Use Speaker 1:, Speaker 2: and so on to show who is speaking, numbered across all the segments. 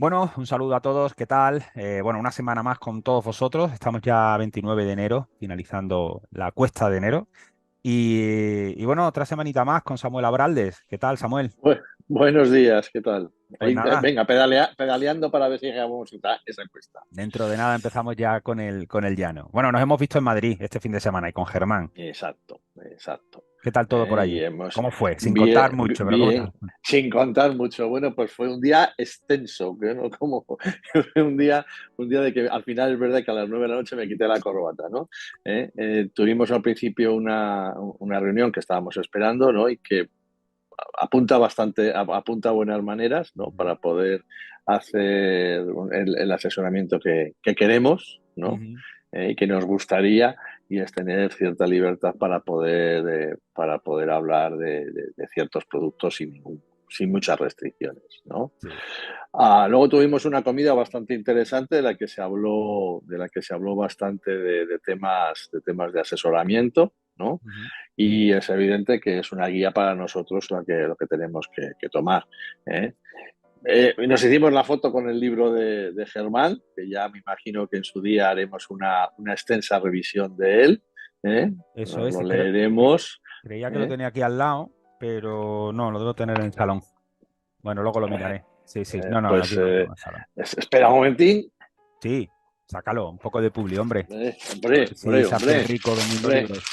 Speaker 1: Bueno, un saludo a todos, ¿qué tal? Bueno, una semana más con todos vosotros. Estamos ya a 29 de enero, finalizando la cuesta de enero. Y bueno, otra semanita más con Samuel Abraldes. ¿Qué tal, Samuel?
Speaker 2: Buenos días, ¿qué tal?
Speaker 1: Pues nada,
Speaker 2: Venga, pedaleando para ver si llegamos a esa encuesta.
Speaker 1: dentro de nada empezamos ya con el llano. Bueno, nos hemos visto en Madrid este fin de semana y con Germán.
Speaker 2: Exacto, exacto.
Speaker 1: ¿Qué tal todo por
Speaker 2: Y
Speaker 1: allí?
Speaker 2: hemos,
Speaker 1: ¿Cómo fue? Sin
Speaker 2: bien,
Speaker 1: contar mucho, pero ¿cómo
Speaker 2: bien,
Speaker 1: tal?
Speaker 2: sin contar mucho. Bueno, pues fue un día extenso, que no como fue un día de que al final es verdad que a las 9 de la noche me quité la corbata, ¿no? Tuvimos al principio una reunión que estábamos esperando, ¿no? Y que apunta a buenas maneras, ¿no?
Speaker 1: Ujú,
Speaker 2: Para poder hacer el asesoramiento que queremos, ¿no?
Speaker 1: ujú.
Speaker 2: Y que nos gustaría, y es tener cierta libertad para poder hablar de ciertos productos sin muchas restricciones, ¿no?
Speaker 1: Sí.
Speaker 2: Luego tuvimos una comida bastante interesante de la que se habló bastante de temas de asesoramiento, ¿no?
Speaker 1: Ujú.
Speaker 2: Y es evidente que es una guía para nosotros lo que tenemos que tomar, ¿eh? Nos hicimos la foto con el libro de Germán, que ya me imagino que en su día haremos una extensa revisión de él, ¿eh?
Speaker 1: Eso
Speaker 2: Nos
Speaker 1: es,
Speaker 2: lo leeremos,
Speaker 1: creía que lo
Speaker 2: ¿eh?
Speaker 1: tenía aquí al lado, pero no, lo debo tener en el salón. Bueno, luego lo miraré. Sí, sí. No, no, aquí
Speaker 2: Pues
Speaker 1: lo tengo en el salón.
Speaker 2: espera un momentín.
Speaker 1: Sí, sácalo, un poco de publi, hombre. A
Speaker 2: Hombre,
Speaker 1: ver si
Speaker 2: hombre,
Speaker 1: se hace
Speaker 2: hombre,
Speaker 1: rico vendiendo
Speaker 2: hombre.
Speaker 1: libros.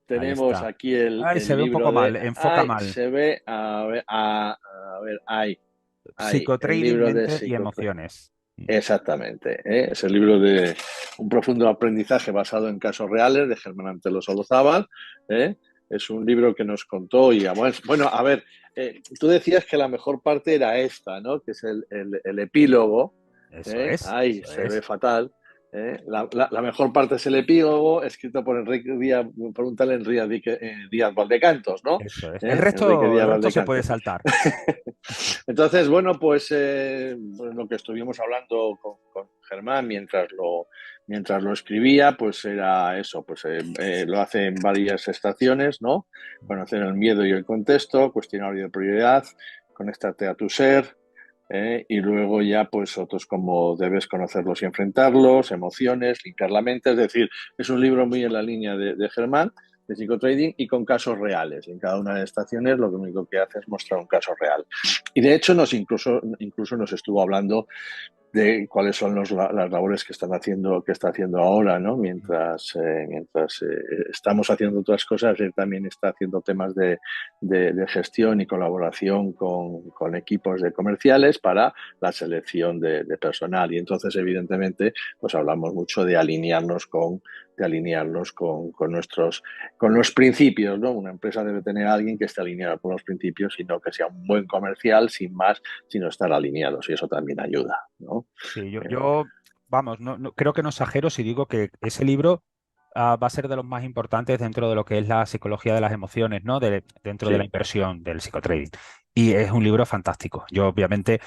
Speaker 1: Ahí
Speaker 2: Tenemos
Speaker 1: está.
Speaker 2: aquí el,
Speaker 1: Ay,
Speaker 2: el
Speaker 1: se ve un poco
Speaker 2: libro
Speaker 1: mal,
Speaker 2: de...
Speaker 1: enfoca
Speaker 2: Ay,
Speaker 1: mal.
Speaker 2: se ve, a ver, el
Speaker 1: Psicotrading,
Speaker 2: libro de
Speaker 1: mente y
Speaker 2: psico.
Speaker 1: emociones.
Speaker 2: Exactamente, ¿eh? Es el libro de un profundo aprendizaje basado en casos reales de Germán Antelo Solozábal, ¿eh? Es un libro que nos contó y, bueno, a ver, tú decías que la mejor parte era esta, ¿no? Que es el epílogo,
Speaker 1: Eso
Speaker 2: ¿eh?
Speaker 1: es,
Speaker 2: Ay,
Speaker 1: eso
Speaker 2: se ve
Speaker 1: es.
Speaker 2: fatal. La mejor parte es el epílogo, escrito por Enrique Díaz, por un tal Díaz Valdecantos, ¿no?
Speaker 1: Eso es.
Speaker 2: Enrique
Speaker 1: El
Speaker 2: Díaz
Speaker 1: resto se puede
Speaker 2: Valdecantos.
Speaker 1: saltar.
Speaker 2: Entonces, bueno, pues lo que estuvimos hablando con Germán mientras lo escribía, pues era eso, pues lo hace en varias estaciones, ¿no? Conocer el miedo y el contexto, cuestionario de prioridad, conéctate a tu ser, y luego ya pues otros como debes conocerlos y enfrentarlos, emociones, limpiar la mente, es decir, es un libro muy en la línea de Germán, de psicotrading y con casos reales. En cada una de las estaciones lo único que hace es mostrar un caso real. Y de hecho incluso nos estuvo hablando de cuáles son las labores que está haciendo ahora, ¿no? Mientras estamos haciendo otras cosas, él también está haciendo temas de gestión y colaboración con equipos de comerciales para la selección de personal. Y entonces, evidentemente, pues hablamos mucho de alinearnos con los principios, ¿no? Una empresa debe tener a alguien que esté alineado con los principios y no que sea un buen comercial sin más, sino estar alineados. Y eso también ayuda, ¿no?
Speaker 1: Sí, yo,
Speaker 2: Eh,
Speaker 1: yo vamos, creo que no exagero si digo que ese libro va a ser de los más importantes dentro de lo que es la psicología de las emociones, ¿no? Dentro de la
Speaker 2: sí,
Speaker 1: inversión del psicotrading. Y es un libro fantástico. Yo, obviamente,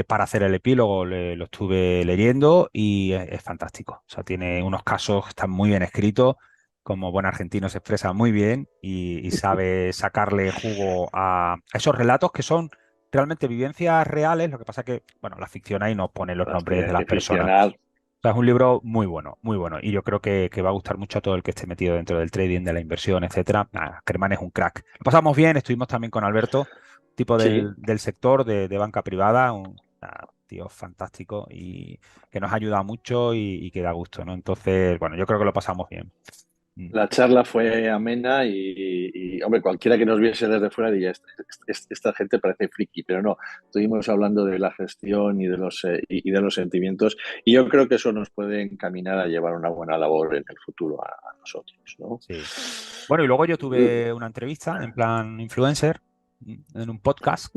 Speaker 1: para hacer el epílogo lo estuve leyendo y es fantástico. O sea, tiene unos casos que están muy bien escritos, como buen argentino se expresa muy bien y sabe sacarle jugo a esos relatos que son realmente vivencias reales. Lo que pasa que, bueno, la ficción ahí no pone los
Speaker 2: las
Speaker 1: nombres de
Speaker 2: tienen
Speaker 1: las
Speaker 2: que
Speaker 1: personas.
Speaker 2: ficcionar.
Speaker 1: O sea, es un libro muy bueno, muy bueno. Y yo creo que va a gustar mucho a todo el que esté metido dentro del trading, de la inversión, etcétera. Nada, Germán es un crack. Lo pasamos bien, estuvimos también con Alberto, tipo
Speaker 2: Sí,
Speaker 1: del sector de banca privada, un tío fantástico y que nos ha ayudado mucho y que da gusto, ¿no? Entonces, bueno, yo creo que lo pasamos bien. Mm.
Speaker 2: la charla fue amena y, hombre, cualquiera que nos viese desde fuera diría, esta gente parece friki, pero no, estuvimos hablando de la gestión y de los sentimientos y yo creo que eso nos puede encaminar a llevar una buena labor en el futuro a nosotros, ¿no?
Speaker 1: Sí. Bueno, y luego yo tuve una entrevista en plan influencer en un podcast.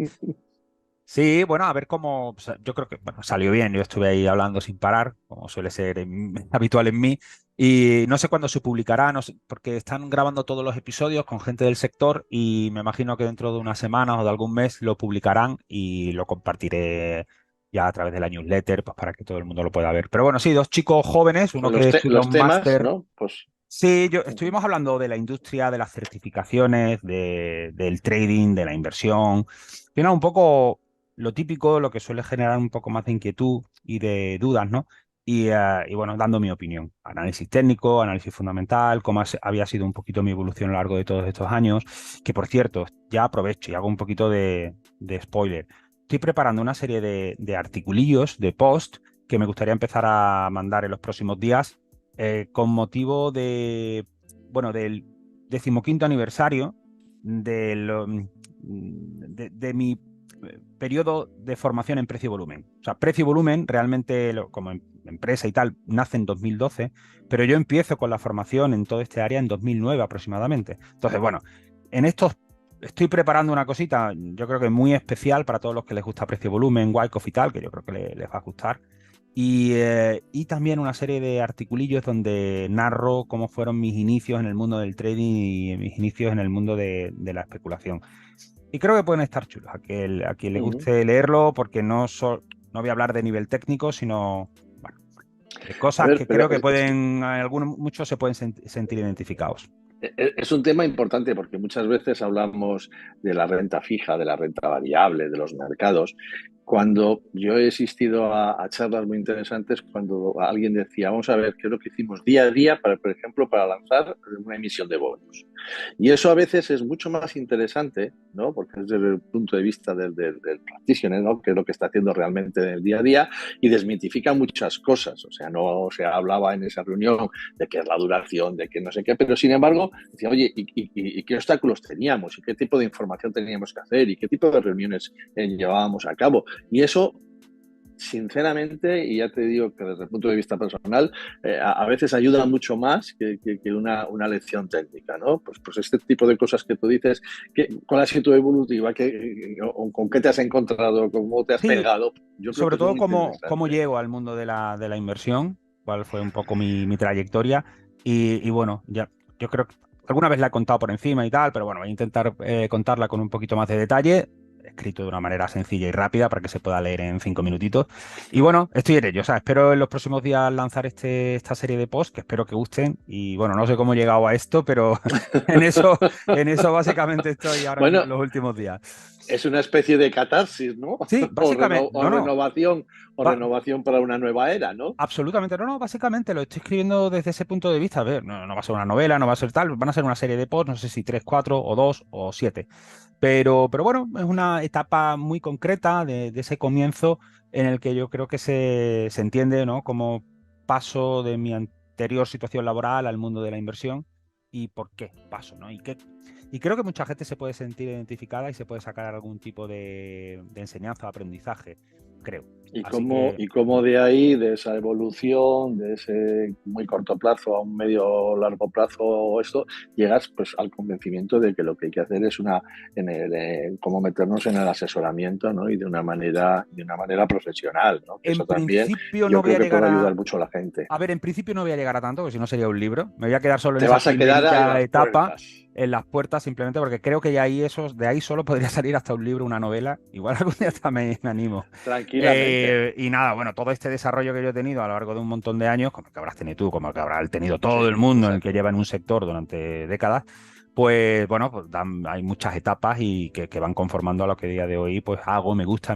Speaker 1: Sí, bueno, a ver cómo, o sea, yo creo que, bueno, salió bien, yo estuve ahí hablando sin parar, como suele ser habitual en mí, y no sé cuándo se publicará, no sé, porque están grabando todos los episodios con gente del sector y me imagino que dentro de unas semanas o de algún mes lo publicarán y lo compartiré ya a través de la newsletter, pues para que todo el mundo lo pueda ver. Pero bueno, sí, dos chicos jóvenes, uno
Speaker 2: Pues
Speaker 1: que estudia
Speaker 2: los
Speaker 1: un
Speaker 2: temas,
Speaker 1: máster.
Speaker 2: ¿no? Pues
Speaker 1: Sí, estuvimos hablando de la industria, de las certificaciones, del trading, de la inversión. Al final, un poco lo típico, lo que suele generar un poco más de inquietud y de dudas, ¿no? Y bueno, dando mi opinión. Análisis técnico, análisis fundamental, había sido un poquito mi evolución a lo largo de todos estos años. Que por cierto, ya aprovecho y hago un poquito de spoiler. Estoy preparando una serie de articulillos, de post, que me gustaría empezar a mandar en los próximos días con motivo bueno, del 15º aniversario de mi periodo de formación en precio y volumen. O sea, precio y volumen realmente como empresa y tal nace en 2012, pero yo empiezo con la formación en todo este área en 2009 aproximadamente. Entonces, bueno, en estos estoy preparando una cosita, yo creo que muy especial para todos los que les gusta precio y volumen, Wyckoff y tal, que yo creo que les va a gustar. Y también una serie de articulillos donde narro cómo fueron mis inicios en el mundo del trading y mis inicios en el mundo de la especulación. Y creo que pueden estar chulos a quien le
Speaker 2: Ujú.
Speaker 1: guste leerlo, porque no voy a hablar de nivel técnico, sino bueno, de
Speaker 2: A
Speaker 1: cosas
Speaker 2: ver,
Speaker 1: que
Speaker 2: pero
Speaker 1: creo que pueden, algunos, muchos se pueden sentir identificados.
Speaker 2: es un tema importante porque muchas veces hablamos de la renta fija, de la renta variable, de los mercados. Cuando yo he asistido a charlas muy interesantes, cuando alguien decía, vamos a ver qué es lo que hicimos día a día, para, por ejemplo, para lanzar una emisión de bonos. Y eso a veces es mucho más interesante, ¿no? Porque es desde el punto de vista del practitioner, ¿no? Que es lo que está haciendo realmente en el día a día y desmitifica muchas cosas. O sea, no se hablaba en esa reunión de qué es la duración, de qué no sé qué, pero sin embargo, decía, oye, ¿y qué obstáculos teníamos? ¿Y qué tipo de información teníamos que hacer? ¿Y qué tipo de reuniones llevábamos a cabo? Y eso, sinceramente, y ya te digo que desde el punto de vista personal, a veces ayuda mucho más que una lección técnica, ¿no? Pues este tipo de cosas que tú dices, ¿cuál ha sido tu evolutiva? ¿Con qué te has encontrado? ¿Cómo te has
Speaker 1: Sí,
Speaker 2: pegado? Yo creo que
Speaker 1: sobre
Speaker 2: eso es
Speaker 1: todo
Speaker 2: muy
Speaker 1: cómo
Speaker 2: interesante.
Speaker 1: llego al mundo de la inversión, cuál fue un poco mi trayectoria. Y bueno, ya, yo creo que alguna vez la he contado por encima y tal, pero bueno, voy a intentar contarla con un poquito más de detalle, escrito de una manera sencilla y rápida para que se pueda leer en 5 minutitos. Y bueno, estoy en ello, o sea, espero en los próximos días lanzar esta serie de posts que espero que gusten. Y bueno, no sé cómo he llegado a esto, pero en eso básicamente estoy ahora mismo en
Speaker 2: Bueno,
Speaker 1: los últimos días.
Speaker 2: es una especie de catarsis, ¿no?
Speaker 1: Sí, básicamente,
Speaker 2: O
Speaker 1: no, no.
Speaker 2: renovación, o
Speaker 1: va-
Speaker 2: renovación para una nueva era, ¿no?
Speaker 1: Absolutamente, no, no, básicamente lo estoy escribiendo desde ese punto de vista. A ver, no, no va a ser una novela, no va a ser tal, van a ser una serie de posts, no sé si tres, cuatro, o dos, o siete. Pero bueno, es una etapa muy concreta de ese comienzo en el que yo creo que se entiende, ¿no? Como paso de mi anterior situación laboral al mundo de la inversión y por qué paso, ¿no? Y creo que mucha gente se puede sentir identificada y se puede sacar algún tipo de enseñanza o aprendizaje, creo. Así que
Speaker 2: Y cómo de ahí, de esa evolución, de ese muy corto plazo a un medio o largo plazo, o esto, llegas pues al convencimiento de que lo que hay que hacer es cómo meternos en el asesoramiento, ¿no? Y de una manera profesional, ¿no? Que
Speaker 1: en
Speaker 2: eso también
Speaker 1: principio no
Speaker 2: yo
Speaker 1: voy
Speaker 2: creo
Speaker 1: a
Speaker 2: que
Speaker 1: llegar
Speaker 2: puede
Speaker 1: a...
Speaker 2: ayudar mucho a la gente.
Speaker 1: A ver, en principio no voy a llegar a tanto, porque si no sería un libro. Me voy a quedar solo en
Speaker 2: Te
Speaker 1: esa
Speaker 2: vas a quedar ahí en
Speaker 1: primerita
Speaker 2: las
Speaker 1: etapa,
Speaker 2: puertas.
Speaker 1: en las puertas, simplemente porque creo que ya ahí de ahí solo podría salir hasta un libro, una novela. Igual algún día hasta me animo.
Speaker 2: Tranquilamente.
Speaker 1: Y nada, bueno, todo este desarrollo que yo he tenido a lo largo de un montón de años, como el que habrás tenido tú, como el que habrá tenido
Speaker 2: Sí,
Speaker 1: todo el mundo en el que
Speaker 2: exacto.
Speaker 1: lleva en un sector durante décadas, pues bueno, pues hay muchas etapas y que van conformando a lo que a día de hoy pues hago, me gusta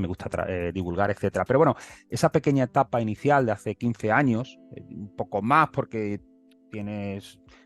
Speaker 1: divulgar, etcétera. Pero bueno, esa pequeña etapa inicial de hace 15 años, un poco más porque tiene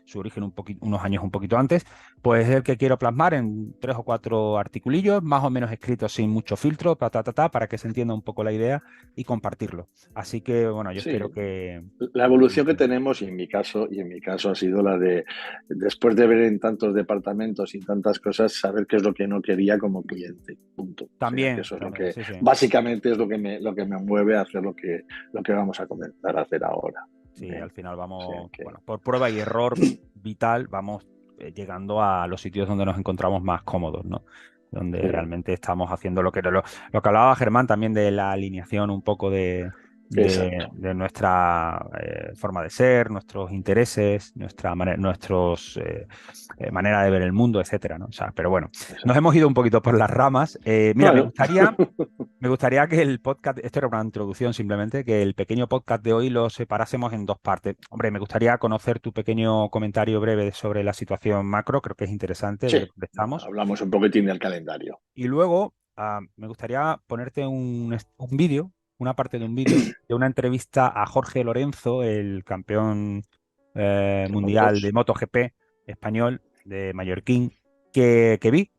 Speaker 1: su origen unos años un poquito antes, pues es el que quiero plasmar en tres o cuatro articulillos, más o menos escritos sin mucho filtro, para que se entienda un poco la idea y compartirlo. Así que bueno, yo espero
Speaker 2: Sí, la
Speaker 1: que
Speaker 2: evolución que
Speaker 1: guste.
Speaker 2: tenemos, y en mi caso ha sido la de, después de ver en tantos departamentos y tantas cosas, saber qué es lo que no quería como cliente. Punto. O sea, que eso es lo
Speaker 1: También,
Speaker 2: que,
Speaker 1: sí, sí.
Speaker 2: básicamente es lo que me mueve a hacer lo que vamos a comenzar a hacer ahora.
Speaker 1: Sí, al final
Speaker 2: O sea
Speaker 1: vamos,
Speaker 2: que,
Speaker 1: bueno, por prueba y error vital, vamos llegando a los sitios donde nos encontramos más cómodos, ¿no? Donde
Speaker 2: sí.
Speaker 1: realmente estamos haciendo lo que hablaba Germán también de la alineación un poco
Speaker 2: Exacto.
Speaker 1: de nuestra forma de ser, nuestros intereses, nuestros manera de ver el mundo, etcétera, ¿no? O sea, pero bueno, nos
Speaker 2: Exacto.
Speaker 1: hemos ido un poquito por las ramas. Mira,
Speaker 2: Bueno,
Speaker 1: me gustaría que el podcast, esto era una introducción simplemente, que el pequeño podcast de hoy lo separásemos en dos partes. Hombre, me gustaría conocer tu pequeño comentario breve sobre la situación macro, creo que es interesante
Speaker 2: sí,
Speaker 1: ver dónde estamos.
Speaker 2: hablamos un poquitín del calendario.
Speaker 1: Y luego me gustaría ponerte un vídeo, una parte de un vídeo de una entrevista a Jorge Lorenzo, el campeón
Speaker 2: De
Speaker 1: mundial de
Speaker 2: motos.
Speaker 1: MotoGP español de Mallorquín, que vi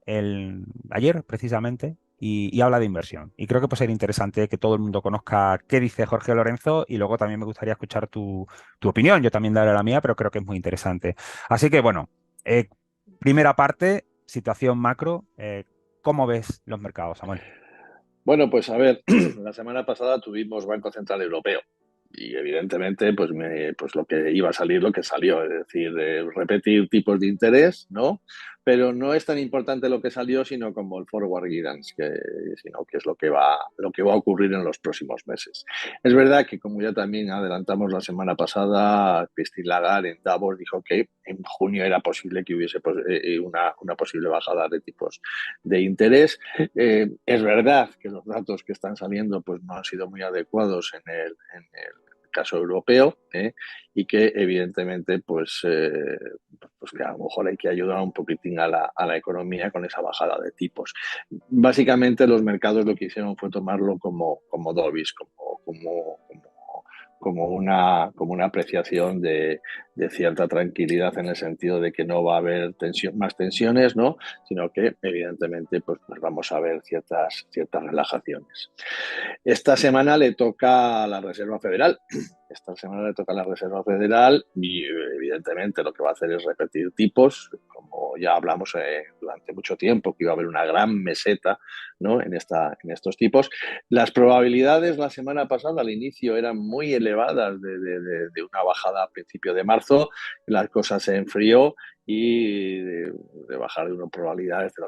Speaker 1: ayer precisamente y habla de inversión. Y creo que puede ser interesante que todo el mundo conozca qué dice Jorge Lorenzo y luego también me gustaría escuchar tu opinión. Yo también daré la mía, pero creo que es muy interesante. Así que bueno, eh, primera parte, situación macro. ¿Cómo ves los mercados, Samuel?
Speaker 2: Bueno, pues a ver, la semana pasada tuvimos Banco Central Europeo y evidentemente pues lo que iba a salir, lo que salió, es decir, repetir tipos de interés, ¿no? Pero no es tan importante lo que salió, sino como el forward guidance, sino que es lo que va a ocurrir en los próximos meses. Es verdad que, como ya también adelantamos la semana pasada, Christine Lagarde en Davos dijo que en junio era posible que hubiese una posible bajada de tipos de interés. Es verdad que los datos que están saliendo pues, no han sido muy adecuados en el caso europeo, y que evidentemente pues que a lo mejor hay que ayudar un poquitín a la economía con esa bajada de tipos. Básicamente los mercados lo que hicieron fue tomarlo como dovish, como una apreciación de cierta tranquilidad en el sentido de que no va a haber más tensiones, ¿no? Sino que evidentemente pues vamos a ver ciertas relajaciones. Esta semana le toca a la Reserva Federal. Esta semana le toca a la Reserva Federal y evidentemente lo que va a hacer es repetir tipos, como ya hablamos durante mucho tiempo, que iba a haber una gran meseta, ¿no? En estos tipos. Las probabilidades la semana pasada al inicio eran muy elevadas de una bajada a principio de marzo, la cosa se enfrió y de bajar de unas probabilidades del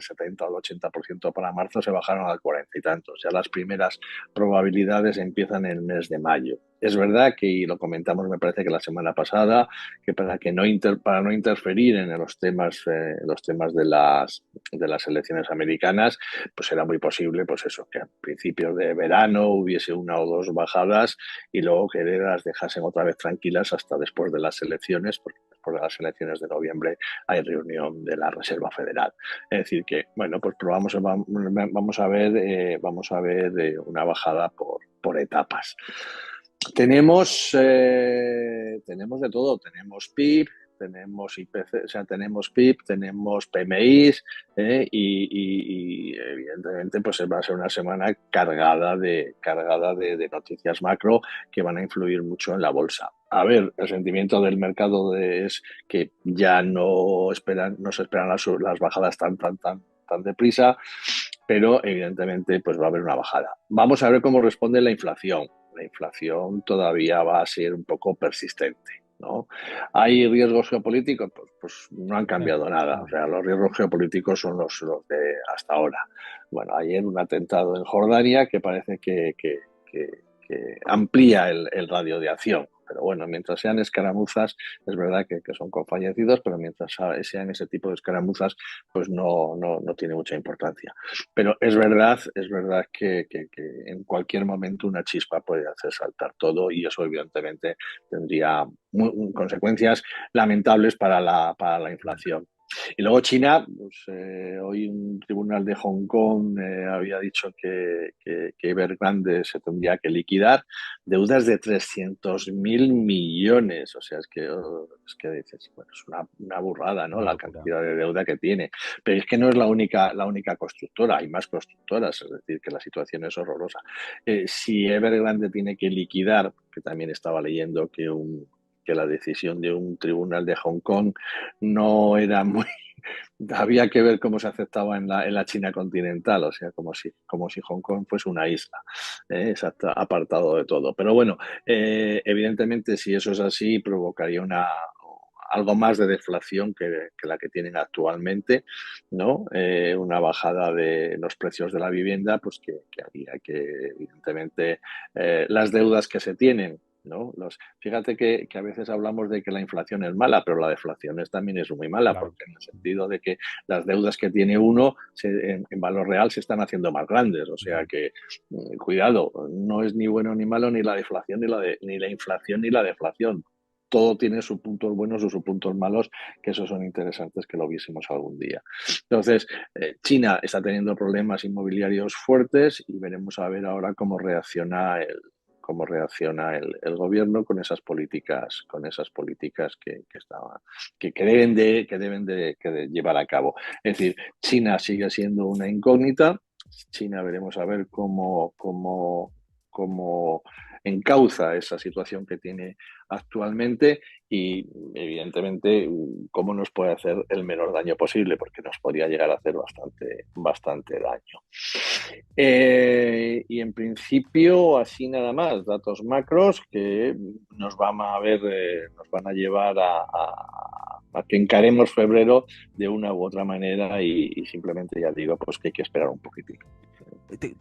Speaker 2: 70 al 80% para marzo se bajaron al 40 y tantos. Ya las primeras probabilidades empiezan en el mes de mayo. Es verdad que, y lo comentamos me parece que la semana pasada, que para no interferir en los temas de las elecciones americanas, pues era muy posible pues eso, que a principios de verano hubiese una o dos bajadas y luego que las dejasen otra vez tranquilas hasta después de las elecciones, porque después de las elecciones de noviembre hay reunión de la Reserva Federal. Es decir que, bueno, pues vamos a ver una bajada por etapas. Tenemos de todo, tenemos PIB, tenemos IPC, o sea, tenemos PIB, tenemos PMIs, y evidentemente pues va a ser una semana cargada de noticias macro que van a influir mucho en la bolsa. A ver, el sentimiento del mercado es que ya no se esperan las bajadas tan deprisa, pero evidentemente pues va a haber una bajada. Vamos a ver cómo responde la inflación. La inflación todavía va a ser un poco persistente, ¿no? ¿Hay riesgos geopolíticos? Pues no han
Speaker 1: Sí,
Speaker 2: cambiado nada. O
Speaker 1: sí.
Speaker 2: sea, los riesgos geopolíticos son los de hasta ahora. Bueno, ayer un atentado en Jordania que parece que amplía el radio de acción. Pero bueno, mientras sean escaramuzas, es verdad que son con fallecidos, pero mientras sean ese tipo de escaramuzas, pues no tiene mucha importancia. Pero es verdad que en cualquier momento una chispa puede hacer saltar todo y eso evidentemente tendría consecuencias lamentables para la inflación. Y luego China, pues, hoy un tribunal de Hong Kong había dicho que Evergrande se tendría que liquidar deudas de 300.000 millones. O sea, es que dices, bueno, es una burrada, ¿no?
Speaker 1: Una
Speaker 2: La
Speaker 1: locura.
Speaker 2: cantidad de deuda que tiene. Pero es que no es la única constructora, hay más constructoras, es decir, que la situación es horrorosa. Si Evergrande tiene que liquidar, que también estaba leyendo que la decisión de un tribunal de Hong Kong no era muy... Había que ver cómo se aceptaba en la China continental, o sea, como si Hong Kong fuese una isla, exacto, apartado de todo. Pero bueno, evidentemente si eso es así, provocaría algo más de deflación que la que tienen actualmente, ¿no? Una bajada de los precios de la vivienda, pues que había que, evidentemente, las deudas que se tienen, ¿no? Fíjate que a veces hablamos de que la inflación es mala, pero la deflación también es muy mala,
Speaker 1: Claro.
Speaker 2: porque en el sentido de que las deudas que tiene uno en valor real se están haciendo más grandes. O sea que, cuidado, no es ni bueno ni malo ni la deflación, ni la inflación, ni la deflación. Todo tiene sus puntos buenos o sus puntos malos, que esos son interesantes que lo viésemos algún día. Entonces, China está teniendo problemas inmobiliarios fuertes y veremos a ver ahora cómo reacciona el gobierno con esas políticas, que deben de llevar a cabo. Es decir, China sigue siendo una incógnita. China veremos a ver cómo encauza esa situación que tiene actualmente y, evidentemente, cómo nos puede hacer el menor daño posible, porque nos podría llegar a hacer bastante daño. Y en principio, así nada más, datos macros que nos van a llevar a que encaremos febrero de una u otra manera y simplemente ya digo pues que hay que esperar un poquitín.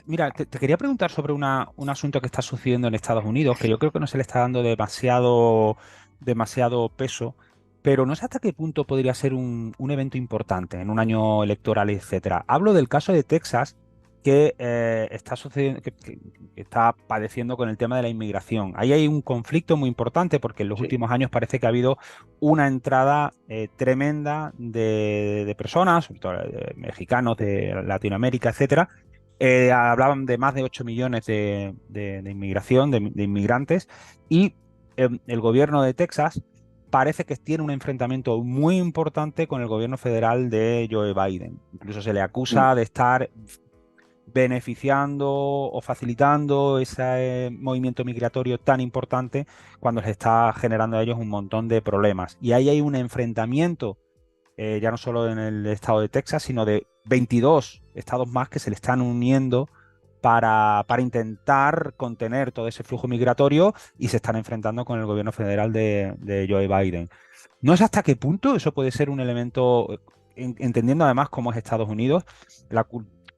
Speaker 1: Mira, te quería preguntar sobre un asunto que está sucediendo en Estados Unidos, que yo creo que no se le está dando demasiado peso, pero no sé hasta qué punto podría ser un evento importante en un año electoral, etcétera. Hablo del caso de Texas, que está sucediendo, que está padeciendo con el tema de la inmigración. Ahí hay un conflicto muy importante porque en los
Speaker 2: Sí.
Speaker 1: últimos años parece que ha habido una entrada tremenda de personas, sobre todo mexicanos, de Latinoamérica, etcétera. Hablaban de más de 8 millones de inmigración, de inmigrantes, y el gobierno de Texas parece que tiene un enfrentamiento muy importante con el gobierno federal de Joe Biden. Incluso se le acusa de estar beneficiando o facilitando ese movimiento migratorio tan importante cuando les está generando a ellos un montón de problemas. Y ahí hay un enfrentamiento ya no solo en el estado de Texas, sino de 22 estados más que se le están uniendo para intentar contener todo ese flujo migratorio y se están enfrentando con el gobierno federal de Joe Biden. No sé hasta qué punto eso puede ser un elemento, entendiendo además cómo es Estados Unidos, la,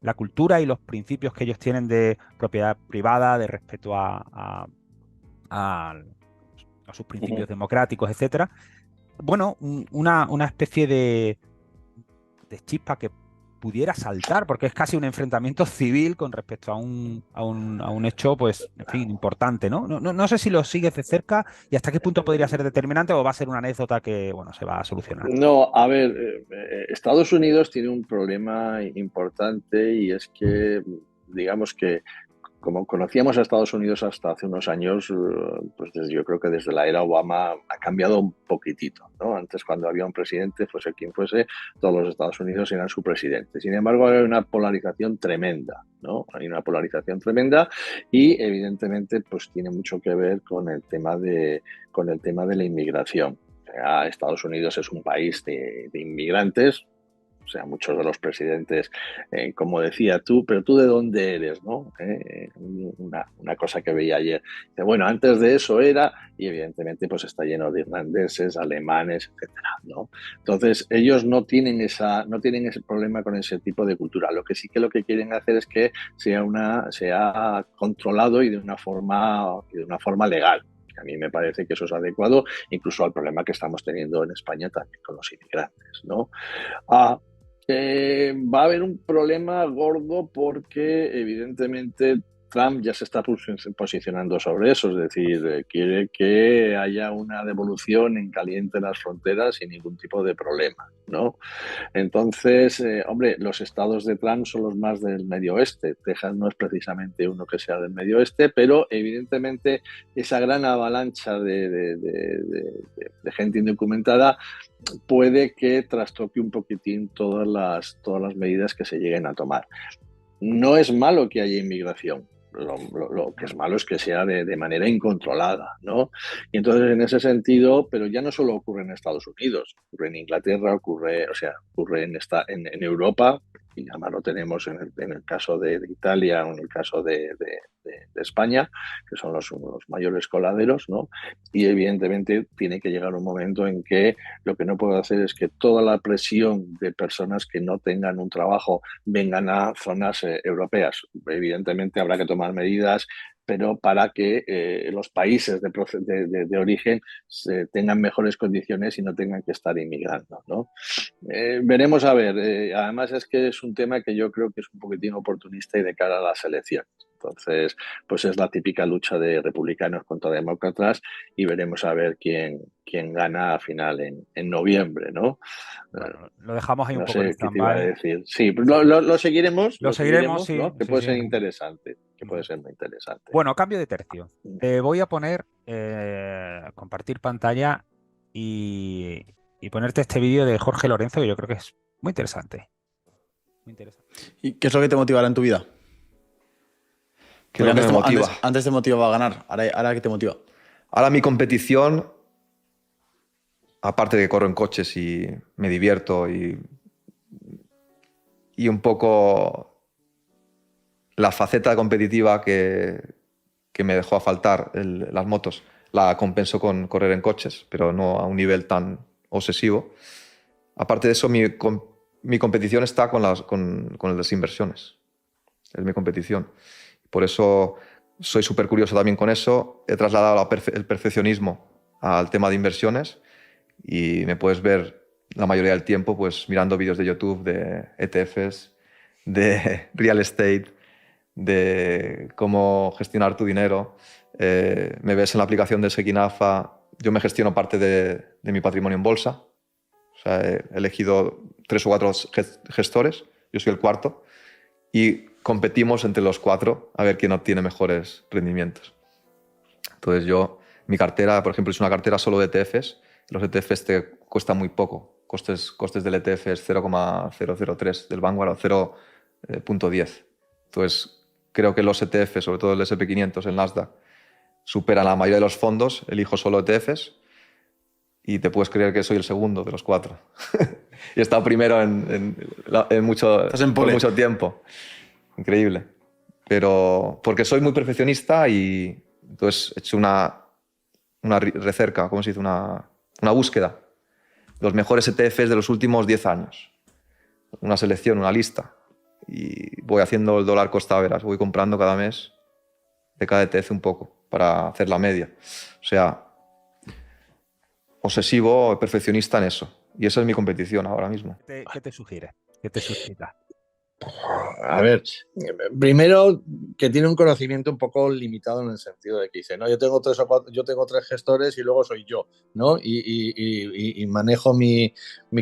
Speaker 1: la cultura y los principios que ellos tienen de propiedad privada, de respeto a- a sus principios democráticos, etcétera. Bueno, una especie de chispa que pudiera saltar, porque es casi un enfrentamiento civil con respecto a un hecho, pues, en fin, importante, ¿no? No sé si lo sigues de cerca y hasta qué punto podría ser determinante o va a ser una anécdota que, bueno, se va a solucionar.
Speaker 2: No, a ver, Estados Unidos tiene un problema importante y es que, digamos que, como conocíamos a Estados Unidos hasta hace unos años, pues yo creo que desde la era Obama ha cambiado un poquitito, ¿no? Antes, cuando había un presidente, fuese quien fuese, todos los Estados Unidos eran su presidente. Sin embargo, hay una polarización tremenda, ¿no? Hay una polarización tremenda y, evidentemente, pues tiene mucho que ver con el tema de la inmigración. Estados Unidos es un país de inmigrantes. O sea, muchos de los presidentes, como decía tú, pero tú de dónde eres, ¿no? Una cosa que veía ayer. Bueno, antes de eso era, y evidentemente pues está lleno de irlandeses, alemanes, etcétera, ¿no? Entonces, ellos no tienen ese problema con ese tipo de cultura. Lo que quieren hacer es que sea controlado y de una forma legal. A mí me parece que eso es adecuado, incluso al problema que estamos teniendo en España también con los inmigrantes, ¿no? Ah, Va a haber un problema gordo porque, evidentemente, Trump ya se está posicionando sobre eso, es decir, quiere que haya una devolución en caliente en las fronteras sin ningún tipo de problema, ¿no? Entonces, hombre, los estados de Trump son los más del medio oeste. Texas no es precisamente uno que sea del medio oeste, pero evidentemente esa gran avalancha de gente indocumentada puede que trastoque un poquitín todas las medidas que se lleguen a tomar. No es malo que haya inmigración. Lo que es malo es que sea de manera incontrolada, ¿no? Y entonces, en ese sentido, pero ya no solo ocurre en Estados Unidos, ocurre en Inglaterra, ocurre en Europa, y además lo tenemos en el caso de Italia o en el caso de España, que son los mayores coladeros, ¿no? Y evidentemente tiene que llegar un momento en que lo que no puedo hacer es que toda la presión de personas que no tengan un trabajo vengan a zonas europeas. Evidentemente habrá que tomar medidas, pero para que los países de origen tengan mejores condiciones y no tengan que estar inmigrando, ¿no? Veremos a ver. Además es que es un tema que yo creo que es un poquitín oportunista y de cara a las elecciones. Entonces, pues es la típica lucha de republicanos contra demócratas y veremos a ver quién gana a final en noviembre, ¿no?
Speaker 1: Bueno, lo dejamos ahí un
Speaker 2: No
Speaker 1: poco en
Speaker 2: sé qué te iba a
Speaker 1: stand-by.
Speaker 2: decir. Sí, pues
Speaker 1: Sí.
Speaker 2: lo
Speaker 1: Seguiremos,
Speaker 2: seguiremos,
Speaker 1: sí,
Speaker 2: ¿no? Que
Speaker 1: sí,
Speaker 2: puede
Speaker 1: sí.
Speaker 2: ser interesante, que puede
Speaker 1: Ujú.
Speaker 2: ser muy interesante.
Speaker 1: Bueno, cambio de tercio. Te voy a poner, compartir pantalla y, y ponerte este vídeo de Jorge Lorenzo, que yo creo que es muy interesante. Muy interesante.
Speaker 3: ¿Y qué es lo que te motivará en tu vida?
Speaker 4: ¿Qué es
Speaker 3: Porque
Speaker 4: lo que me motiva?
Speaker 3: antes te motivaba a ganar, ahora ¿qué te motiva?
Speaker 4: Ahora mi competición, aparte de que corro en coches y me divierto y un poco la faceta competitiva que me dejó a faltar las motos, la compenso con correr en coches, pero no a un nivel tan obsesivo. Aparte de eso, mi competición está con las inversiones. Es mi competición. Por eso soy súper curioso también con eso. He trasladado el perfeccionismo al tema de inversiones y me puedes ver la mayoría del tiempo pues, mirando vídeos de YouTube de ETFs, de real estate, de cómo gestionar tu dinero. Me ves en la aplicación de Sekinafa. Yo me gestiono parte de mi patrimonio en bolsa. O sea, he elegido 3 o 4 gestores. Yo soy el cuarto. Y competimos entre los 4 a ver quién obtiene mejores rendimientos. Entonces mi cartera, por ejemplo, es una cartera solo de ETFs. Los ETFs te cuestan muy poco. Costes del ETF es 0,003 del Vanguard o 0,10. Entonces, creo que los ETFs, sobre todo el S&P 500, el Nasdaq, superan a la mayoría de los fondos. Elijo solo ETFs y te puedes creer que soy el segundo de los 4. Y he estado primero por mucho tiempo. Increíble. Pero porque soy muy perfeccionista y entonces he hecho una recerca, ¿cómo se dice? Una búsqueda de los mejores ETFs de los últimos 10 años. Una selección, una lista. Y voy haciendo el dólar costa veras. Voy comprando cada mes de cada ETF un poco para hacer la media. O sea, obsesivo, perfeccionista en eso. Y esa es mi competición ahora mismo.
Speaker 1: ¿Qué te sugiere? ¿Qué te suscita?
Speaker 2: A ver, primero que tiene un conocimiento un poco limitado en el sentido de que dice, no, yo tengo 3 gestores y luego soy yo, ¿no? Y manejo mi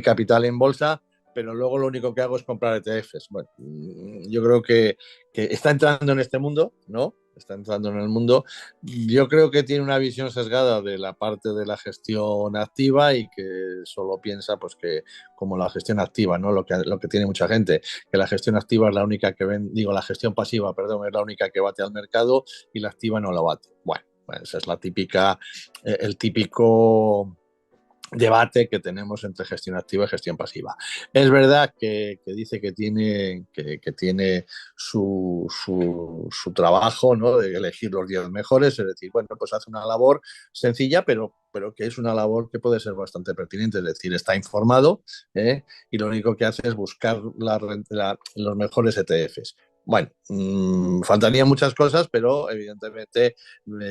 Speaker 2: capital en bolsa, pero luego lo único que hago es comprar ETFs. Bueno, yo creo que está entrando en este mundo, ¿no? Está entrando en el mundo. Yo creo que tiene una visión sesgada de la parte de la gestión activa y que solo piensa, pues, que como la gestión activa, ¿no? Lo que tiene mucha gente, que la gestión activa es la única que la gestión pasiva, perdón, es la única que bate al mercado y la activa no la bate. Bueno, pues esa es la típica, el típico debate que tenemos entre gestión activa y gestión pasiva. Es verdad que dice que tiene su trabajo, ¿no? De elegir los 10 mejores, es decir, bueno, pues hace una labor sencilla, pero que es una labor que puede ser bastante pertinente, es decir, está informado, y lo único que hace es buscar los mejores ETFs. Bueno, faltarían muchas cosas, pero evidentemente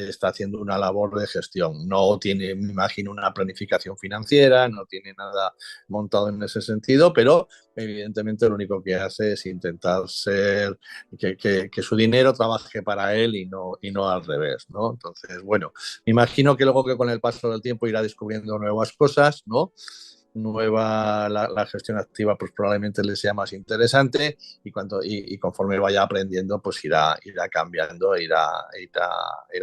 Speaker 2: está haciendo una labor de gestión. No tiene, me imagino, una planificación financiera, no tiene nada montado en ese sentido, pero evidentemente lo único que hace es intentar que su dinero trabaje para él y no al revés, ¿no? Entonces, bueno, me imagino que luego que con el paso del tiempo irá descubriendo nuevas cosas, ¿no? La gestión activa pues probablemente le sea más interesante y conforme vaya aprendiendo pues irá cambiando, irá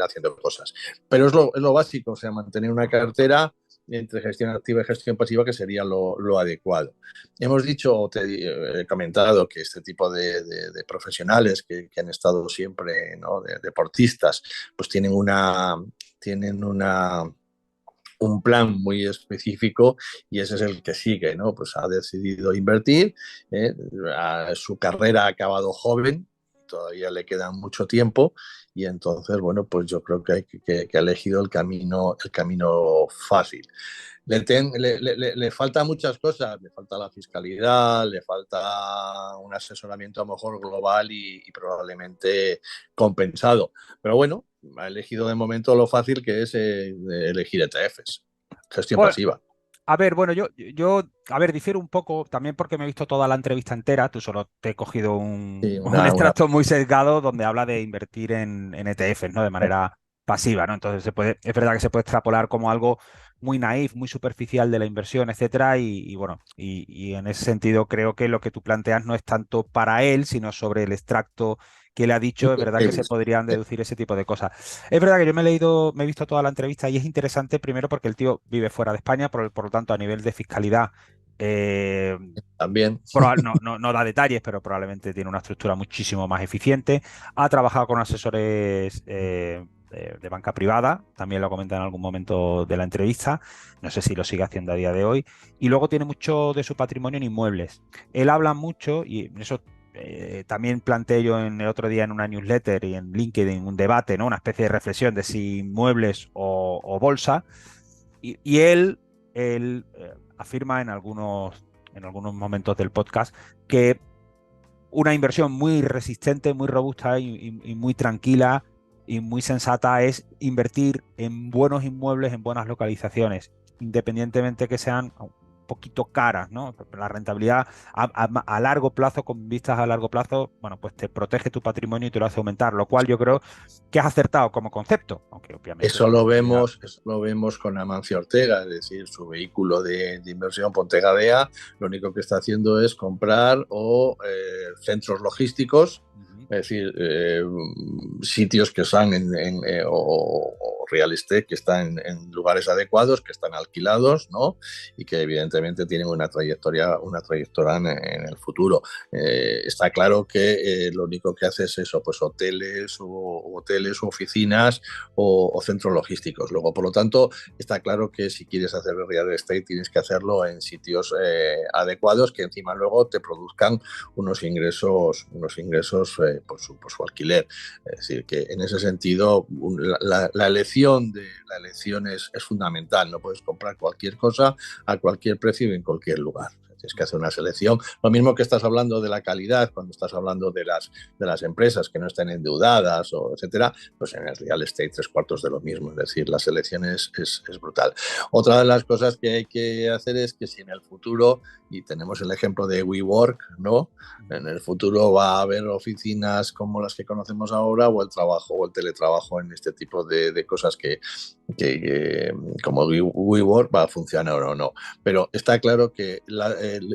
Speaker 2: haciendo cosas. Pero es lo básico, o sea, mantener una cartera entre gestión activa y gestión pasiva que sería lo adecuado. Hemos dicho, he comentado que este tipo de profesionales que han estado siempre, ¿no? De deportistas, pues tienen una un plan muy específico y ese es el que sigue, ¿no? Pues ha decidido invertir, su carrera ha acabado joven, todavía le queda mucho tiempo y entonces, bueno, pues yo creo que ha elegido el camino fácil. Le falta muchas cosas, le falta la fiscalidad, le falta un asesoramiento a lo mejor global y probablemente compensado. Pero bueno, ha elegido de momento lo fácil que es elegir ETFs, gestión
Speaker 1: Bueno,
Speaker 2: pasiva.
Speaker 1: a ver, bueno, a ver, difiero un poco también porque me he visto toda la entrevista entera. Tú solo te he cogido
Speaker 2: Sí,
Speaker 1: un extracto muy sesgado donde habla de invertir en ETFs, ¿no? De manera pasiva, ¿no? Entonces es verdad que se puede extrapolar como algo muy naif, muy superficial de la inversión, etcétera. Bueno, y en ese sentido creo que lo que tú planteas no es tanto para él, sino sobre el extracto que le ha dicho. Es verdad que se podrían deducir ese tipo de cosas. Es verdad que yo me he visto toda la entrevista y es interesante primero porque el tío vive fuera de España, por lo tanto a nivel de fiscalidad eh,
Speaker 2: También.
Speaker 1: no da detalles, pero probablemente tiene una estructura muchísimo más eficiente. Ha trabajado con asesores de banca privada, también lo comenta en algún momento de la entrevista, no sé si lo sigue haciendo a día de hoy, y luego tiene mucho de su patrimonio en inmuebles. Él habla mucho, y eso también planteé yo en el otro día en una newsletter y en LinkedIn un debate, ¿no? Una especie de reflexión de si inmuebles o bolsa, y él afirma en algunos momentos del podcast que una inversión muy resistente, muy robusta y muy tranquila y muy sensata es invertir en buenos inmuebles, en buenas localizaciones, independientemente que sean un poquito caras, ¿no? La rentabilidad a largo plazo, con vistas a largo plazo, bueno, pues te protege tu patrimonio y te lo hace aumentar, lo cual yo creo que has acertado como concepto, aunque obviamente
Speaker 2: Eso lo vemos con Amancio Ortega, es decir, su vehículo de inversión Ponte Gadea, lo único que está haciendo es comprar centros logísticos, es decir, sitios que están o real estate que están en lugares adecuados, que están alquilados, ¿no? Y que evidentemente tienen una trayectoria en el futuro. Está claro que lo único que hace es eso, pues hoteles o oficinas o centros logísticos. Luego, por lo tanto, está claro que si quieres hacer real estate tienes que hacerlo en sitios adecuados que encima luego te produzcan unos ingresos por su alquiler. Es decir, que en ese sentido la elección es fundamental. No puedes comprar cualquier cosa a cualquier precio y en cualquier lugar. Tienes que hacer una selección. Lo mismo que estás hablando de la calidad, cuando estás hablando de las empresas que no estén endeudadas, o etcétera, pues en el real estate 3/4 de lo mismo. Es decir, la selección es brutal. Otra de las cosas que hay que hacer es que si en el futuro, y tenemos el ejemplo de WeWork, ¿no? En el futuro va a haber oficinas como las que conocemos ahora, o el teletrabajo en este tipo de cosas que como WeWork va a funcionar o no. Pero está claro que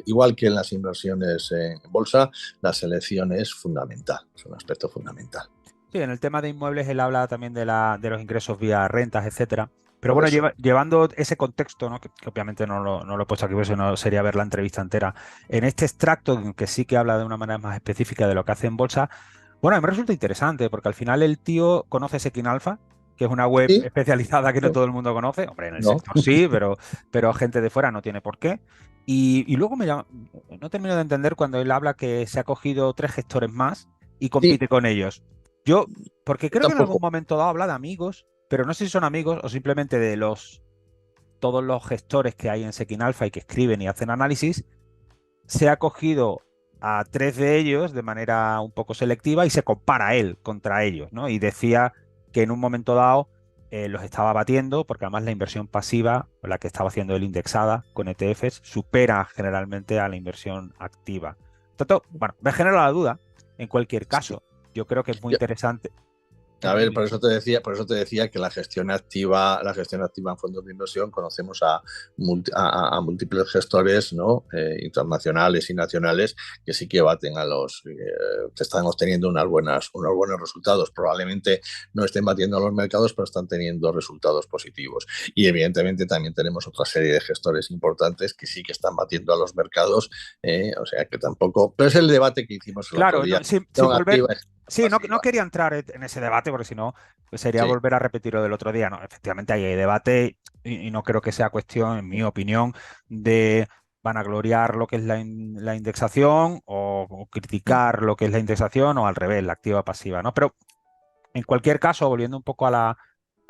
Speaker 2: igual que en las inversiones en bolsa, la selección es fundamental, es un aspecto fundamental.
Speaker 1: Sí, en el tema de inmuebles él habla también de los ingresos vía rentas, etcétera. Pero bueno, llevando ese contexto, ¿no? Que obviamente no lo he puesto aquí, porque no sería ver la entrevista entera. En este extracto, que sí que habla de una manera más específica de lo que hace en bolsa, bueno, a mí me resulta interesante, porque al final el tío conoce Sekin Alpha, que es una web
Speaker 2: ¿Sí?
Speaker 1: especializada que no todo el mundo conoce. Hombre, en el
Speaker 2: No.
Speaker 1: sector sí, pero gente de fuera no tiene por qué. Y luego no termino de entender cuando él habla que se ha cogido 3 gestores más y compite
Speaker 2: Sí,
Speaker 1: con ellos. Porque creo que en algún
Speaker 2: tampoco.
Speaker 1: momento dado habla de amigos, pero no sé si son amigos o simplemente de todos los gestores que hay en Sekin Alpha y que escriben y hacen análisis. Se ha cogido a 3 de ellos de manera un poco selectiva y se compara él contra ellos, ¿no? Y decía que en un momento dado los estaba batiendo, porque además la inversión pasiva, la que estaba haciendo él indexada con ETFs, supera generalmente a la inversión activa. Tanto, bueno, me genera la duda, en cualquier caso, yo creo que es muy interesante.
Speaker 2: A ver, por eso te decía que la gestión activa en fondos de inversión, conocemos a múltiples gestores, ¿no? Internacionales y nacionales, que sí que baten que están obteniendo unos buenos resultados. Probablemente no estén batiendo a los mercados, pero están teniendo resultados positivos. Y evidentemente también tenemos otra serie de gestores importantes que sí que están batiendo a los mercados, o sea que tampoco. Pero es el debate que hicimos el otro
Speaker 1: Claro,
Speaker 2: día.
Speaker 1: sin volver. Sí, no quería entrar en ese debate porque si no, pues sería
Speaker 2: Sí.
Speaker 1: volver a repetir lo del otro día. No, efectivamente ahí hay debate y no creo que sea cuestión, en mi opinión, de vanagloriar lo que es la indexación o criticar lo que es la indexación o al revés, la activa pasiva, ¿no? Pero en cualquier caso, volviendo un poco a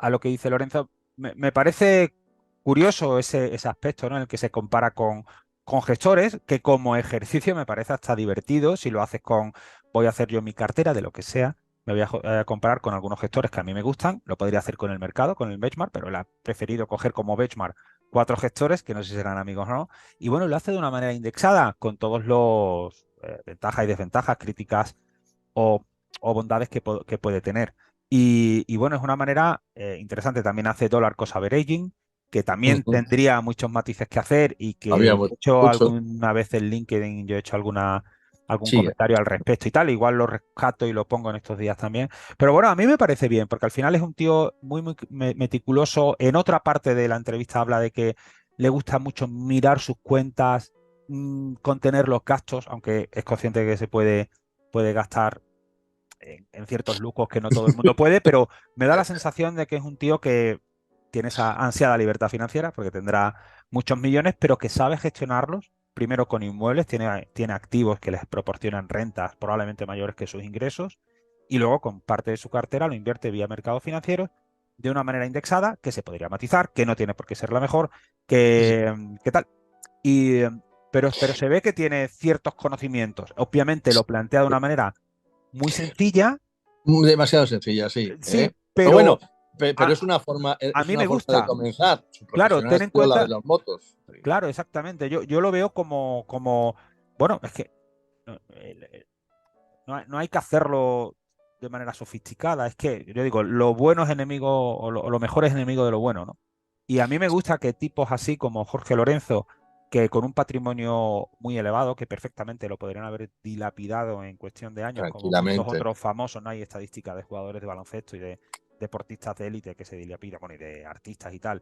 Speaker 1: lo que dice Lorenzo, me parece curioso ese aspecto, ¿no? En el que se compara con gestores, que como ejercicio me parece hasta divertido si lo haces con, voy a hacer yo mi cartera de lo que sea, me voy a comparar con algunos gestores que a mí me gustan, lo podría hacer con el mercado, con el benchmark, pero él ha preferido coger como benchmark cuatro gestores, que no sé si serán amigos o no, y bueno, lo hace de una manera indexada, con todos los ventajas y desventajas, críticas o, o bondades que puede tener. Y bueno, es una manera interesante. También hace dollar cost averaging, que también
Speaker 5: Ujú.
Speaker 1: tendría muchos matices que hacer y que
Speaker 5: Había
Speaker 1: he hecho
Speaker 5: mucho.
Speaker 1: alguna vez en LinkedIn, yo he hecho algún
Speaker 5: Sí,
Speaker 1: comentario al respecto y tal. Igual lo rescato y lo pongo en estos días también. Pero bueno, a mí me parece bien, porque al final es un tío muy meticuloso. En otra parte de la entrevista habla de que le gusta mucho mirar sus cuentas, contener los gastos, aunque es consciente de que puede gastar en ciertos lujos que no todo el mundo puede, pero me da la sensación de que es un tío que tiene esa ansiada libertad financiera, porque tendrá muchos millones, pero que sabe gestionarlos, primero con inmuebles, tiene activos que les proporcionan rentas probablemente mayores que sus ingresos, y luego con parte de su cartera lo invierte vía mercados financieros de una manera indexada, que se podría matizar, que no tiene por qué ser la mejor, que tal. Y, pero se ve que tiene ciertos conocimientos. Obviamente lo plantea de una manera muy sencilla,
Speaker 5: demasiado sencilla, sí.
Speaker 1: sí,
Speaker 5: Pero bueno,
Speaker 1: pero
Speaker 5: pero
Speaker 1: a, a
Speaker 5: es
Speaker 1: mí
Speaker 5: una
Speaker 1: me
Speaker 5: forma de
Speaker 1: gusta.
Speaker 5: comenzar. Su
Speaker 1: Claro,
Speaker 5: profesional ha
Speaker 1: ten en
Speaker 5: sido la de
Speaker 1: cuenta,
Speaker 5: los motos.
Speaker 1: claro, exactamente. Yo lo veo como, bueno, es que no, no hay que hacerlo de manera sofisticada. Es que, yo digo, lo bueno es enemigo, o lo mejor es enemigo de lo bueno, ¿no? Y a mí me gusta que tipos así como Jorge Lorenzo, que con un patrimonio muy elevado, que perfectamente lo podrían haber dilapidado en cuestión de años, como muchos
Speaker 5: Tranquilamente.
Speaker 1: otros famosos, no hay estadísticas de jugadores de baloncesto y de deportistas de élite que se dilapidan, bueno, y de artistas y tal,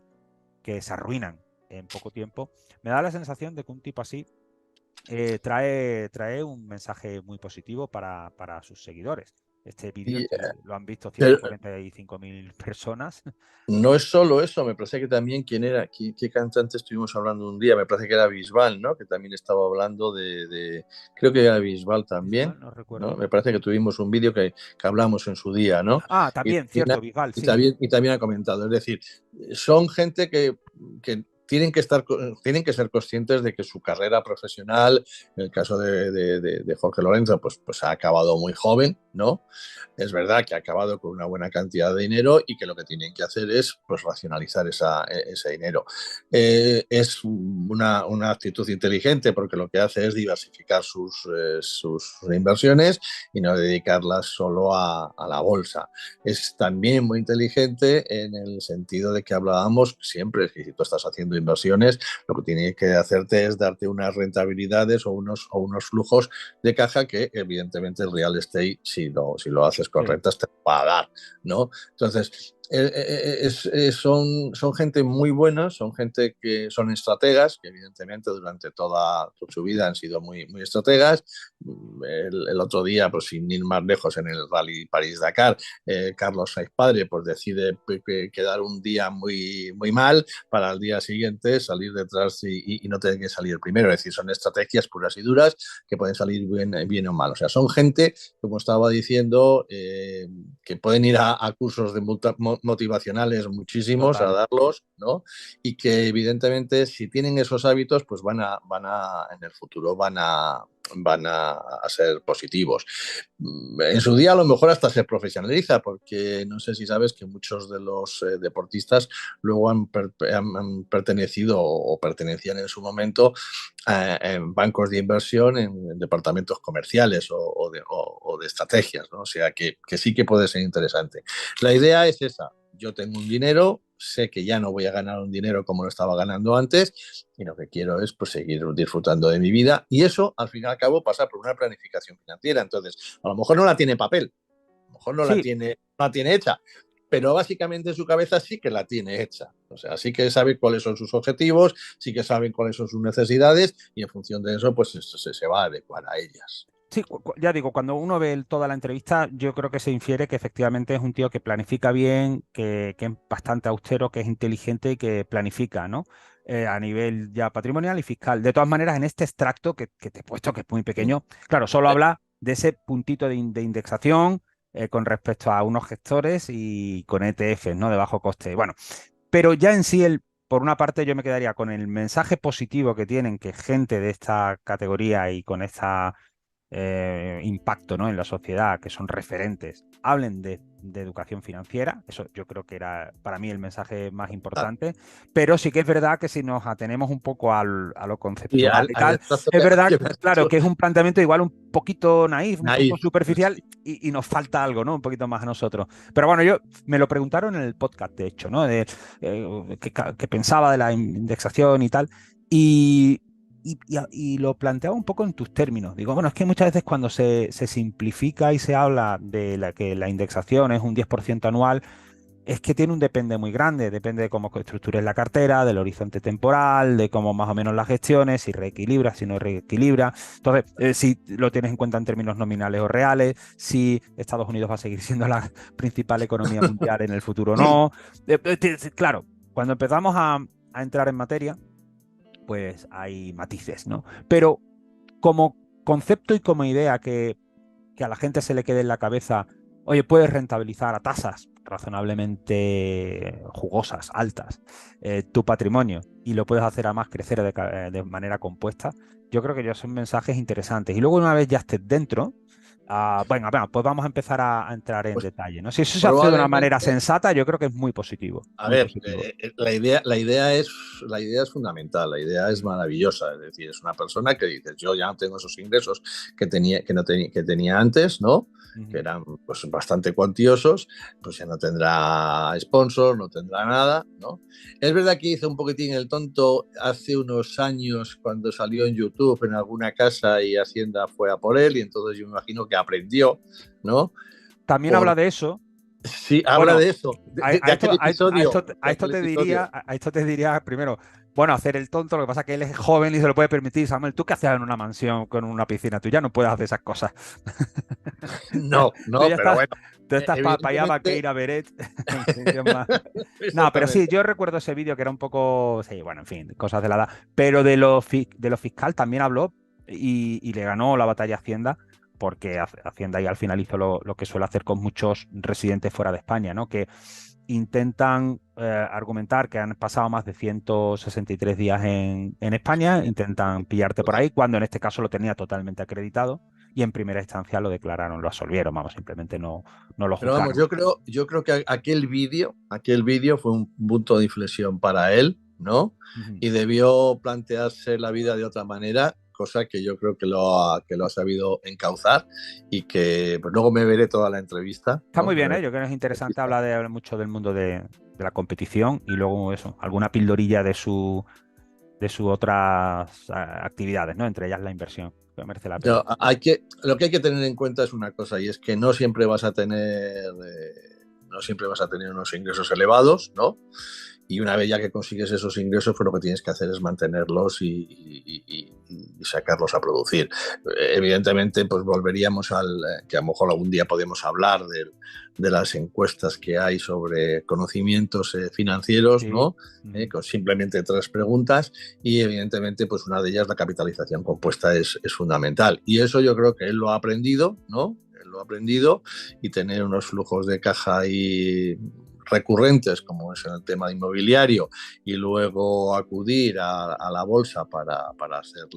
Speaker 1: que se arruinan en poco tiempo. Me da la sensación de que un tipo así trae un mensaje muy positivo para sus seguidores. Este vídeo
Speaker 5: Y,
Speaker 1: lo han visto
Speaker 5: pero
Speaker 1: 145.000 personas.
Speaker 5: no es solo eso, me parece que también quién era, qué cantante estuvimos hablando un día, me parece que era Bisbal, ¿no? Que también estaba hablando creo que era Bisbal también,
Speaker 1: Bisbal, no
Speaker 5: ¿no?
Speaker 1: recuerdo.
Speaker 5: Me parece que tuvimos un vídeo que hablamos en su día, ¿no?
Speaker 1: Ah,
Speaker 5: Y,
Speaker 1: también, cierto, Bisbal, sí.
Speaker 5: y también ha comentado, es decir, son gente que tienen que ser conscientes de que su carrera profesional, en el caso de Jorge Lorenzo, pues ha acabado muy joven, ¿no? Es verdad que ha acabado con una buena cantidad de dinero y que lo que tienen que hacer es pues, racionalizar ese dinero. Es una actitud inteligente porque lo que hace es diversificar sus inversiones y no dedicarlas solo a la bolsa. Es también muy inteligente en el sentido de que hablábamos siempre, que si tú estás haciendo inversiones, lo que tienes que hacerte es darte unas rentabilidades o unos flujos de caja que evidentemente el real estate, si lo haces
Speaker 1: Sí.
Speaker 5: correctas, te va a dar, ¿no? Entonces, son gente muy buena, son gente que son estrategas, que evidentemente durante toda su vida han sido muy estrategas. El otro día, pues sin ir más lejos, en el Rally París-Dakar, Carlos Sainz padre pues decide quedar un día muy mal para el día siguiente salir detrás y no tener que salir primero. Es decir, son estrategias puras y duras que pueden salir bien o mal. O sea, son gente, como estaba diciendo, que pueden ir a cursos de motivacionales muchísimos a
Speaker 1: Total.
Speaker 5: darlos, ¿no? Y que evidentemente si tienen esos hábitos, pues en el futuro van a ser positivos. En su día a lo mejor hasta se profesionaliza, porque no sé si sabes que muchos de los deportistas luego han pertenecido o pertenecían en su momento en bancos de inversión, en departamentos comerciales o de estrategias, ¿no? O sea que sí que puede ser interesante. La idea es esa, yo tengo un dinero, sé que ya no voy a ganar un dinero como lo estaba ganando antes y lo que quiero es pues, seguir disfrutando de mi vida y eso al fin y al cabo pasa por una planificación financiera. Entonces, a lo mejor no la tiene papel, a lo mejor
Speaker 1: Sí,
Speaker 5: no la tiene hecha, pero básicamente en su cabeza sí que la tiene hecha. O sea, sí que sabe cuáles son sus objetivos, sí que saben cuáles son sus necesidades y en función de eso, pues se va a adecuar a ellas.
Speaker 1: Sí, ya digo, cuando uno ve toda la entrevista, yo creo que se infiere que efectivamente es un tío que planifica bien, que es bastante austero, que es inteligente y que planifica, ¿no? A nivel ya patrimonial y fiscal. De todas maneras, en este extracto que te he puesto, que es muy pequeño, claro, solo habla de ese puntito de indexación con respecto a unos gestores y con ETFs, ¿no? De bajo coste. Bueno, pero ya en sí, por una parte, yo me quedaría con el mensaje positivo que tienen que gente de esta categoría y con esta impacto, ¿no? En la sociedad, que son referentes, hablen de educación financiera. Eso yo creo que era para mí el mensaje más importante. Pero sí que es verdad que si nos atenemos un poco a lo
Speaker 5: Y
Speaker 1: conceptual y tal,
Speaker 5: extracto
Speaker 1: es verdad,
Speaker 5: que me has
Speaker 1: claro,
Speaker 5: hecho.
Speaker 1: que es un planteamiento igual un poquito naif, un poco
Speaker 5: Naif.
Speaker 1: superficial y nos falta algo, ¿no? Un poquito más a nosotros. Pero bueno, yo me lo preguntaron en el podcast, de hecho, ¿no? Que pensaba de la indexación y tal. Y lo planteaba un poco en tus términos. Digo, bueno, es que muchas veces cuando se simplifica y se habla de que la indexación es un 10% anual, es que tiene un depende muy grande. Depende de cómo estructures la cartera, del horizonte temporal, de cómo más o menos la gestiones, si reequilibra, si no reequilibra. Entonces, si lo tienes en cuenta en términos nominales o reales, si Estados Unidos va a seguir siendo la principal economía mundial en el futuro o no. Claro, cuando empezamos a entrar en materia, pues hay matices, ¿no? Pero como concepto y como idea que a la gente se le quede en la cabeza, oye, puedes rentabilizar a tasas razonablemente jugosas, altas, tu patrimonio y lo puedes hacer además crecer de manera compuesta, yo creo que ya son mensajes interesantes. Y luego una vez ya estés dentro, venga, pues vamos a empezar a entrar en
Speaker 5: Pues
Speaker 1: detalle, ¿no? Si eso se hace de una manera
Speaker 5: probablemente.
Speaker 1: sensata, yo creo que es muy positivo,
Speaker 5: A
Speaker 1: muy
Speaker 5: ver,
Speaker 1: positivo.
Speaker 5: la idea es fundamental, la idea es maravillosa. Es decir, es una persona que dices, yo ya no tengo esos ingresos que tenía antes, ¿no? Que eran pues bastante cuantiosos, pues ya no tendrá sponsor, no tendrá nada, ¿no? Es verdad que hizo un poquitín el tonto hace unos años cuando salió en YouTube en alguna casa y Hacienda fue a por él, y entonces yo me imagino que aprendió, ¿no?
Speaker 1: También habla de eso.
Speaker 5: Sí, habla
Speaker 1: Bueno,
Speaker 5: de eso, de aquel episodio.
Speaker 1: a esto te diría primero, bueno, hacer el tonto, lo que pasa es que él es joven y se lo puede permitir. Samuel, ¿tú qué haces en una mansión con una piscina? Tú ya no puedes hacer esas cosas.
Speaker 5: No,
Speaker 1: Tú
Speaker 5: no,
Speaker 1: ya
Speaker 5: pero
Speaker 1: estás,
Speaker 5: bueno,
Speaker 1: tú estás para allá, para
Speaker 5: evidentemente,
Speaker 1: Keira Beret. En fin, ¿qué más? No, pero sí,
Speaker 5: exactamente.
Speaker 1: yo recuerdo ese vídeo que era un poco, sí, bueno, en fin, cosas de la edad. Pero de lo fiscal también habló y le ganó la batalla a Hacienda, porque Hacienda ahí al final hizo lo que suele hacer con muchos residentes fuera de España, ¿no? Que intentan argumentar que han pasado más de 163 días en España, intentan pillarte por ahí, cuando en este caso lo tenía totalmente acreditado y en primera instancia lo declararon, lo absolvieron, vamos, simplemente no lo
Speaker 5: Pero vamos,
Speaker 1: juzgaron.
Speaker 5: yo creo que aquel vídeo fue un punto de inflexión para él, ¿no?
Speaker 1: Ujú.
Speaker 5: Y debió plantearse la vida de otra manera, cosa que yo creo que lo ha sabido encauzar y que pues luego me veré toda la entrevista,
Speaker 1: Está
Speaker 5: ¿no?
Speaker 1: muy bien, ¿eh? Yo creo que es interesante hablar mucho del mundo de la competición y luego eso, alguna pildorilla de sus otras actividades, ¿no? Entre ellas la inversión, que merece la pena.
Speaker 5: Lo que hay que tener en cuenta es una cosa, y es que no siempre vas a tener unos ingresos elevados, ¿no? Y una vez ya que consigues esos ingresos, pues lo que tienes que hacer es mantenerlos y sacarlos a producir. Evidentemente, pues volveríamos que a lo mejor algún día podemos hablar de las encuestas que hay sobre conocimientos financieros,
Speaker 1: Sí.
Speaker 5: ¿no? Con simplemente 3 preguntas, y evidentemente, pues una de ellas, la capitalización compuesta, es fundamental. Y eso yo creo que él lo ha aprendido, ¿no? Él lo ha aprendido, y tener unos flujos de caja ahí recurrentes, como es en el tema inmobiliario, y luego acudir a la bolsa para hacer